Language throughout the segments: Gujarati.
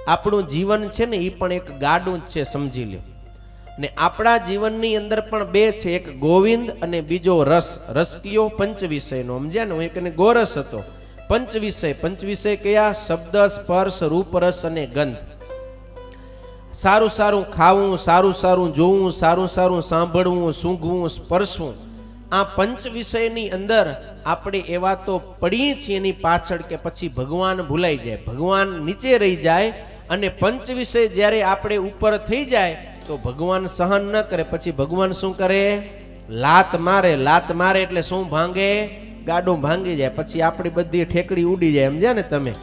આપણું જીવન છે ને એ પણ એક ગાડું જ છે, સમજી લ્યો. ને આપણા જીવનની અંદર પણ બે છે, એક ગોવિંદ અને બીજો રસ. રસ કયો? પંચ વિષયનો. સમજ્યા ને? હું એક ગોરસ હતો. પંચ વિષય. પંચ વિષય કયા? શબ્દ, સ્પર્શ, રૂપ, રસ અને ગંધ. સારું સારું ખાવું, સારું સારું જોવું, સારું સારું સાંભળવું, સૂંઘવું, સ્પર્શવું. આ પંચ વિષયની અંદર આપણે એવા તો પડીએ છીએ એની પાછળ કે પછી ભગવાન ભૂલાઈ જાય, ભગવાન નીચે રહી જાય. અને પંચ વિષય જ્યારે આપણે ઉપર થઈ જાય તો ભગવાન સહન ન કરે. પછી ભગવાન શું કરે? લાત મારે. લાત મારે એટલે શું ભાંગે? ગાડું ભાંગી જાય. પછી આપણી બધી ઠેકડી ઉડી જાય. સમજ્યા ને તમે?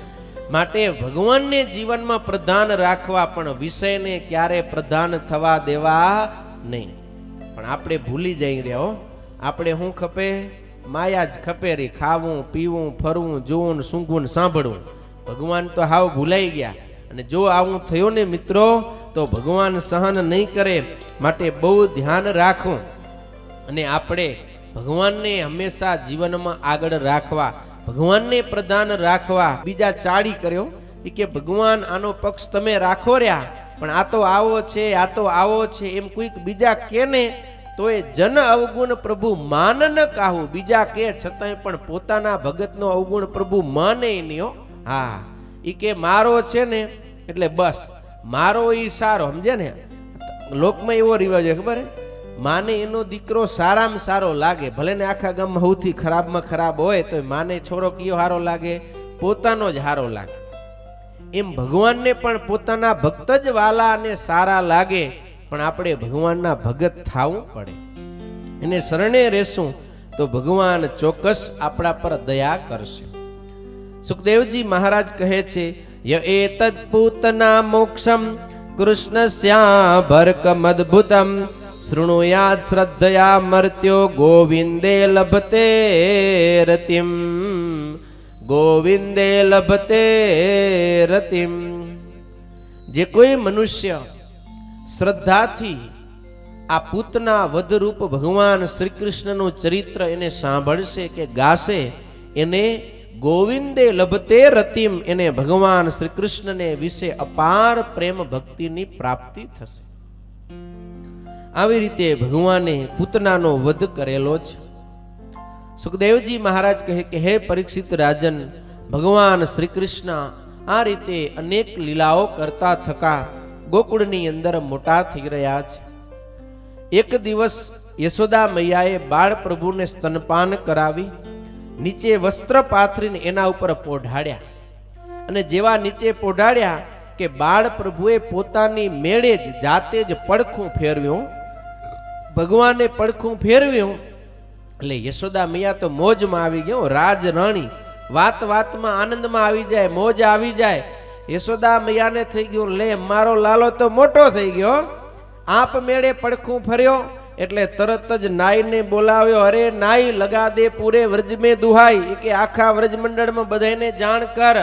માટે ભગવાનને જીવનમાં પ્રધાન રાખવા, પણ વિષયને ક્યારે પ્રધાન થવા દેવા નહીં. પણ આપણે ભૂલી જઈ રહ્યા હો. આપણે શું ખપે? માયા જ ખપે રી. ખાવું, પીવું, ફરવું, જોવું, સૂંઘવું, સાંભળવું. ભગવાન તો હાવ ભૂલાઈ ગયા. અને જો આવું થયું ને મિત્રો તો ભગવાન સહન નહીં કરે. માટે બહુ ધ્યાન રાખવું અને આપણે ભગવાનને હંમેશા જીવનમાં આગળ રાખવા, ભગવાનને પ્રધાન રાખવા. બીજા ચાળી કર્યો કે ભગવાન આનો પક્ષ તમે રાખો રહ્યા, પણ આ તો આવો છે, આ તો આવો છે એમ કોઈક બીજા કે ને તો એ જન અવગુણ પ્રભુ માન ન કાહું. બીજા કે છતાંય પણ પોતાના ભગતનો અવગુણ પ્રભુ માને નહીં. હા, એ કે મારો છે ને એટલે બસ મારો ઈ સારો. સમજે ને? લોકમાં એવો રિવાજ છે, ખબર હે? માને એનો દીકરો સારામાં સારો લાગે. ભલે ને આખા ગામમાં સૌથી ખરાબમાં ખરાબ હોય તો માને છોરો કયો હારો લાગે? પોતાનો જ હારો લાગે. એમ ભગવાનને પણ પોતાના ભક્ત જ વાલા અને સારા લાગે. પણ આપણે ભગવાનના ભગત થાવું પડે, એને શરણે રહેશું તો ભગવાન ચોક્કસ આપણા પર દયા કરશે. સુખદેવજી મહારાજ કહે છે, ય એતદ પૂતના મોક્ષમ કૃષ્ણસ્યા ભરકમદ્ભુતમ શૃણુયાત શ્રદ્ધયા મર્ત્યો ગોવિંદે લભતે રતિમ. ગોવિંદે લભતે રતિમ. જે કોઈ મનુષ્ય શ્રદ્ધાથી આ પૂતના વધરૂપ ભગવાન શ્રી કૃષ્ણનું ચરિત્ર એને સાંભળશે કે ગાશે, એને ગોવિંદે લભતે રતિમ, એને ભગવાન શ્રી કૃષ્ણને વિશે અપાર પ્રેમ ભક્તિની પ્રાપ્તિ થશે. આવી રીતે ભગવાને પૂતનાનો વધ કરેલો છે. સુખદેવજી મહારાજ કહે કે હે પરીક્ષિત રાજન, ભગવાન શ્રી કૃષ્ણ આ રીતે અનેક લીલાઓ કરતા થકા ગોકુળની અંદર મોટા થઈ રહ્યા છે. એક દિવસ યશોદા મૈયાએ બાળ પ્રભુને સ્તનપાન કરાવી નીચે વસ્ત્ર પાથરીને એના ઉપર પોઢાડ્યા. અને જેવા નીચે પોઢાડ્યા કે બાળ પ્રભુએ પોતાની મેળે જ જાતે જ પડખું ફેરવ્યું. ભગવાને પડખું ફેરવ્યું એટલે યશોદા મૈયા તો મોજમાં આવી ગયો. રાજ રાણી વાત વાતમાં આનંદમાં આવી જાય, મોજ આવી જાય. યશોદા મૈયાને થઈ ગયું, લે મારો લાલો તો મોટો થઈ ગયો. આપ મેળે પડખું ફર્યો એટલે તરત જ નાઈને બોલાવ્યો. અરે નાઈ લગા દે પૂરે વ્રજ મેં દુહાઈ, કે આખા વ્રજ મંડળમાં બધાને જાણ કર,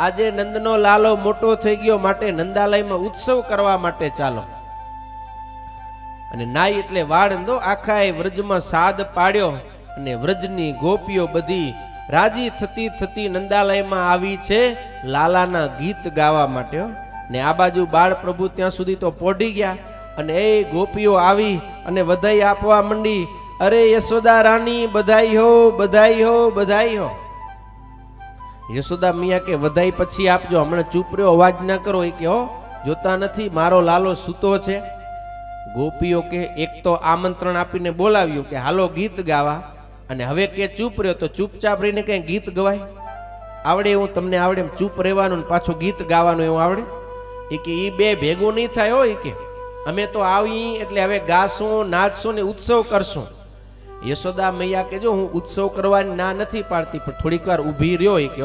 આજે નંદનો લાલો મોટો થઈ ગયો, માટે નંદાલયમાં ઉત્સવ કરવા માટે ચાલો. અને નાઈ એટલે વાળ દો. આખા એ વ્રજમાં સાદ પાડ્યો અને વ્રજની ગોપીઓ બધી રાજી થતી થતી નંદાલયમાં આવી છે લાલાના ગીત ગાવા માટે. ને આ બાજુ બાળ પ્રભુ ત્યાં સુધી તો પોઢી ગયા અને એ ગોપીઓ આવી અને વધાઈ આપવા માંડી. અરે યશોદા રાણી બધાઈ હો, બધાઈ હો, બધાઈ હો. યશોદા મિયા કે વધાઈ પછી આપજો, હમણાં ચૂપ રહ્યો, અવાજ ના કરો. એ કે હો, જોતા નથી મારો લાલો સૂતો છે. ગોપીઓ કે એક તો આમંત્રણ આપીને બોલાવ્યું કે હાલો ગીત ગાવા, અને હવે કે ચૂપ રહ્યો તો ચૂપચાપ રહીને કઈ ગીત ગવાય? આવડે એવું તમને આવડે એમ ચૂપ રહેવાનું પાછું ગીત ગાવાનું એવું આવડે? એ કે એ બે ભેગું નહીં થાય હો. એ કે અમે તો આવી એટલે હવે ગાશું, નાચશું ને ઉત્સવ કરશું. યશોદા મૈયા કે જો હું ઉત્સવ કરવાની ના નથી પાડતી, પણ થોડીક વાર ઊભી રહ્યો. એ કે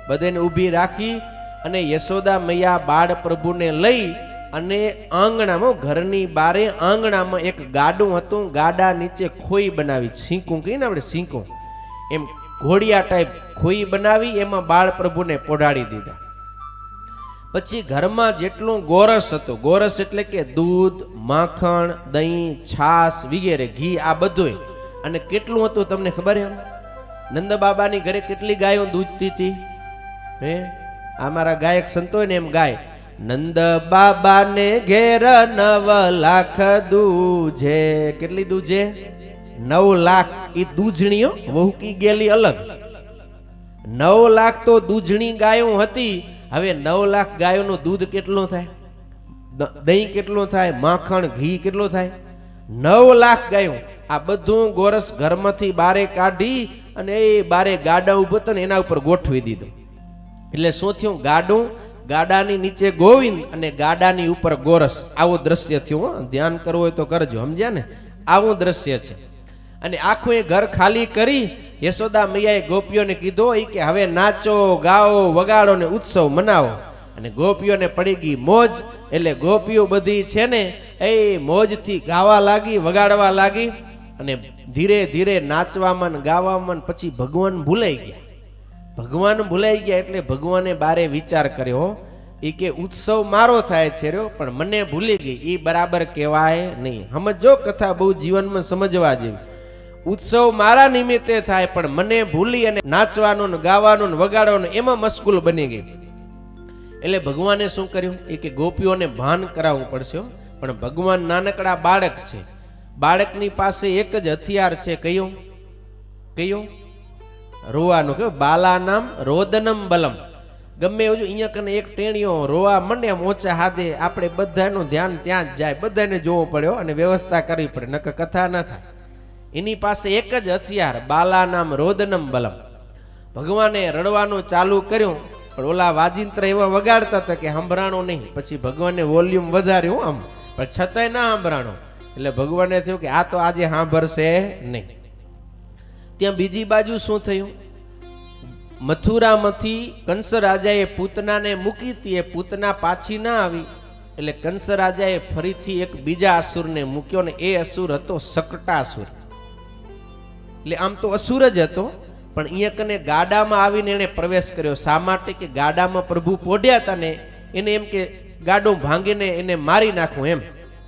બધાને ઊભી રાખી અને યશોદા મૈયા બાળ પ્રભુને લઈ અને આંગણામાં, ઘરની બારે આંગણામાં એક ગાડું હતું. ગાડા નીચે ખોઈ બનાવી, સિંકું કહીએ ને આપણે, સિંકું એમ ઘોડિયા ટાઈપ ખોઈ બનાવી, એમાં બાળ પ્રભુને પોઢાડી દીધા. પછી ઘરમાં જેટલું ગોરસ હતું, ગોરસ એટલે કે દૂધ, માખણ, દહીં, છાશ વગેરે, ઘી, આ બધું. અને કેટલું હતું તમને ખબર? એમ નંદ બાબાની ઘરે કેટલી ગાયો દૂધતી હતી? હે, અમારા ગાયક સંતો ને એમ ગાય નંદ બાબાને ઘેર 9 લાખ દૂજે. કેટલી દૂજે? 9 લાખ. ઈ દૂજણીઓ વહુકી ગયેલી અલગ. 9 લાખ તો દૂજણી ગાયો હતી. હવે 9 લાખ ગાયોનું દૂધ કેટલું થાય? દહીં કેટલું થાય? માખણ ઘી કેટલું થાય? 9 લાખ ગાયો. આ બધું ગોરસ ઘરમાંથી બારે કાઢી અને એ બારે ગાડા ઉભો હતો ને એના ઉપર ગોઠવી દીધું. એટલે શું થયું? ગાડું, ગાડાની નીચે ગોવિંદ અને ગાડાની ઉપર ગોરસ. આવું દ્રશ્ય થયું. ધ્યાન કરવું હોય તો કરજો, સમજ્યા ને? આવું દ્રશ્ય છે. અને આખું એ ઘર ખાલી કરી યશોદા મૈયાએ ગોપીઓને કીધું કે હવે નાચો, ગાઓ, વગાડો ને ઉત્સવ મનાવો. અને ગોપીઓને પડી ગઈ મોજ. એટલે ગોપીઓ બધી છે ને એ મોજથી ગાવા લાગી, વગાડવા લાગી. અને ધીરે ધીરે નાચવામાં ગાવામાં પછી ભગવાન ભૂલાઈ ગયા. ભગવાન ભૂલાઈ ગયા એટલે ભગવાને બારે વિચાર કર્યો એ કે ઉત્સવ મારો થાય છે રહ્યો પણ મને ભૂલી ગઈ. એ બરાબર કહેવાય નહીં. સમજો, કથા બહુ જીવનમાં સમજવા જેવી. ઉત્સવ મારા નિમિત્તે થાય પણ મને ભૂલી અને નાચવાનું ને ગાવાનું ને વગાડવાનું એમાં મશગુલ બની ગઈ. એટલે ભગવાને શું કર્યું? એ કે ગોપીઓને ભાન કરાવવું પડશે. પણ ભગવાન નાનકડા બાળક છે. બાળકની પાસે એક જ હથિયાર છે. કયું? કયું? રોવાનું. કયું? બાલા નામ રોદનમ બલમ. ગમે એવું અહીંયા કને એક ટેણીઓ રોવા મંડે આમ ઓછા હાથે આપણે બધાનું ધ્યાન ત્યાં જ જાય. બધાને જોવું પડ્યો અને વ્યવસ્થા કરવી પડે, નકર કથા ન થાય. એની પાસે એક જ હથિયાર બાલા નામ રોદનમ બલમ. ભગવાને રડવાનું ચાલુ કર્યું પણ ઓલા વાજિંત્ર એવા વગાડતા હતા કે સંભળાણો નહીં. પછી ભગવાને વોલ્યુમ વધાર્યું આમ, પણ છતાંય ના સંભળાણો. એટલે ભગવાને થયું કે આ તો આજે સાંભળશે નહીં. ત્યાં બીજી બાજુ શું થયું? મથુરામાંથી કંસ રાજાએ પૂતનાને મૂકી હતી. એ પૂતના પાછી ના આવી એટલે કંસ રાજાએ ફરીથી એક બીજા અસુરને મૂક્યો ને એ અસુર હતો શકટાસુર. એટલે આમ તો અસુર જ હતો પણ અહીંયા કને ગાડામાં આવીને એને પ્રવેશ કર્યો. શા માટે? કે ગાડામાં પ્રભુ પોઢ્યા હતા ને એને એમ કે ગાડું ભાંગીને એને મારી નાખું એમ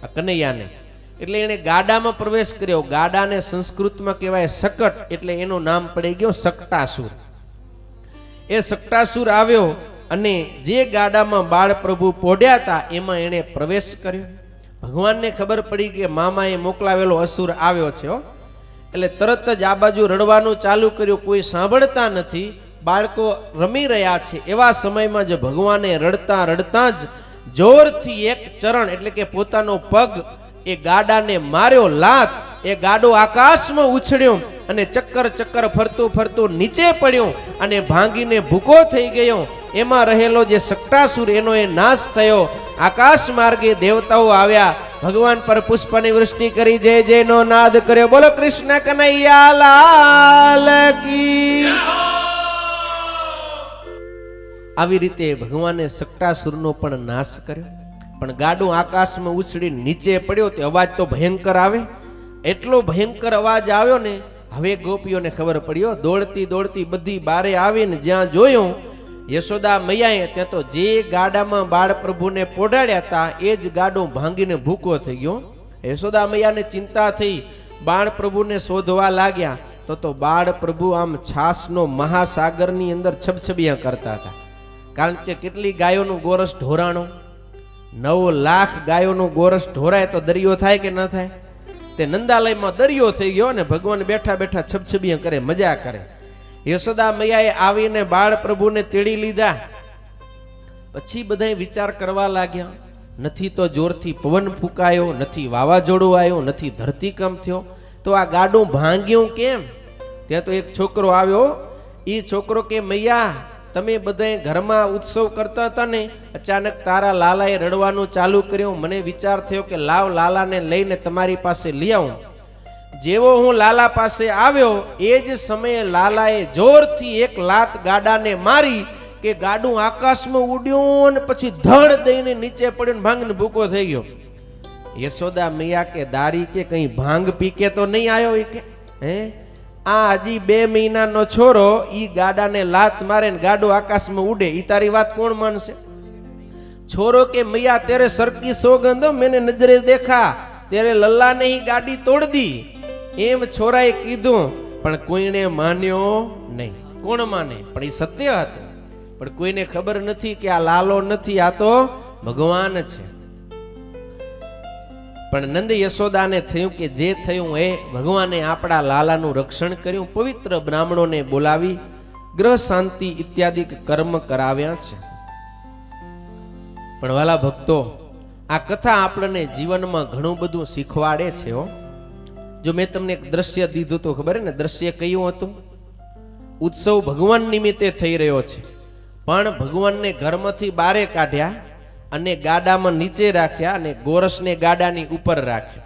આ કનૈયાને. એટલે એને ગાડામાં પ્રવેશ કર્યો. ગાડાને સંસ્કૃતમાં કહેવાય શકટ, એટલે એનું નામ પડી ગયો શકટાસુર. એ શકટાસુર આવ્યો અને જે ગાડામાં બાળ પ્રભુ પોઢ્યા હતા એમાં એને પ્રવેશ કર્યો. ભગવાનને ખબર પડી કે મામાએ મોકલાવેલો અસુર આવ્યો છે. એટલે તરત જ આ બાજુ રડવાનું ચાલુ કર્યું. કોઈ સાંભળતા નથી, બાળકો રમી રહ્યા છે. એવા સમયમાં જ ભગવાને રડતા રડતા જ જોરથી એક ચરણ એટલે કે પોતાનો પગ એ ગાડાને માર્યો લાત. એ ગાડો આકાશમાં ઉછળ્યો અને ચક્કર ચક્કર ફરતું ફરતું નીચે પડ્યો અને ભાંગીને ભૂકો થઈ ગયો. એમાં રહેલો જે શકટાસુર એનો એ નાશ થયો. આકાશ માર્ગે દેવતાઓ આવ્યા, ભગવાન પર પુષ્પની વૃષ્ટિ કરી જય જયનો નાદ કર્યો. બોલો કૃષ્ણ કનૈયા લાલ કી. આવી રીતે ભગવાને શકટાસુરનો પણ નાશ કર્યો. પણ ગાડું આકાશમાં ઉછળી નીચે પડ્યો તે અવાજ તો ભયંકર આવે. એટલો ભયંકર અવાજ આવ્યો ને હવે ગોપીઓને ખબર પડ્યો. દોડતી દોડતી બધી બારે આવીને જ્યાં જોયું યશોદા મૈયાએ, ત્યાં તો જે ગાડામાં બાળ પ્રભુને પોઢાડ્યા હતા એ જ ગાડું ભાંગીને ભૂકો થઈ ગયો. યશોદા મૈયાને ચિંતા થઈ, બાળ પ્રભુને શોધવા લાગ્યા તો બાળ પ્રભુ આમ છાસનો મહાસાગરની અંદર છબછબિયા કરતા હતા. કારણ કે કેટલી ગાયોનું ગોરસ ઢોરાણું? 9 લાખ ગાયોનું ગોરસ ઢોરાય તો દરિયો થાય કે ન થાય? તે નંદાલયમાં દરિયો થઈ ગયો ને ભગવાન બેઠા બેઠા છબછબિયા કરે, મજા કરે. યશોદા મૈયાએ આવીને બાળ પ્રભુને તેડી લીધા. પછી બધા વિચાર કરવા લાગ્યા. નથી તો જોરથી પવન ફૂંકાયો, નથી વાવાઝોડું આવ્યું, નથી ધરતીકંપ થયો, તો આ ગાડું ભાંગ્યું કેમ? ત્યાં તો એક છોકરો આવ્યો. એ છોકરો કે મૈયા તમે બધા ઘરમાં ઉત્સવ કરતા હતા ને, અચાનક તારા લાલાએ રડવાનું ચાલુ કર્યું. મને વિચાર થયો કે લાવ લાલાને લઈને તમારી પાસે લઈ આવું. જેવો હું લાલા પાસે આવ્યો એ જ સમયે લાલાએ જોરથી એક લાત ગાડાને મારી કે ગાડું આકાશમાં ઉડ્યું અને પછી ધડ દઈને નીચે પડ્યું ને ભાંગને ભૂકો થઈ ગયો. યશોદા મૈયા કે દારી કે કઈ ભાંગ પીકે તો નહીં આવ્યો? એ કે હે આ હજી 2 મહિનાનો છોરો ઈ ગાડાને લાત મારે ને ગાડું આકાશમાં ઉડે, ઈ તારી વાત કોણ માનશે? છોરો કે મૈયા તેરે સરકી સોગંદ મેને નજરે દેખા, તેરે લલ્લા ને ही ગાડી તોડ દી. એમ છોરાએ કીધું પણ કોઈને માન્યો નહીં. કોણ માને? પણ એ સત્ય હતું. પણ કોઈને ખબર નથી કે આ લાલો નથી, આ તો ભગવાન છે. પણ નંદ યશોદાને થયું કે જે થયું એ ભગવાને આપણા લાલાનું રક્ષણ કર્યું. પવિત્ર બ્રાહ્મણોને બોલાવી ગ્રહ શાંતિ ઇત્યાદિ કર્મ કરાવ્યા છે. પણ વાલા ભક્તો, આ કથા આપણને જીવનમાં ઘણું બધું શીખવાડે છે હો. જો મેં તમને એક દ્રશ્ય દીધું તો ખબર ને, દ્રશ્ય કયું હતું? ઉત્સવ ભગવાન નિમિત્તે થઈ રહ્યો છે, પણ ભગવાનને ઘરમાંથી બારે કાઢ્યા અને ગાડામાં નીચે રાખ્યા અને ગોરસને ગાડાની ઉપર રાખ્યો.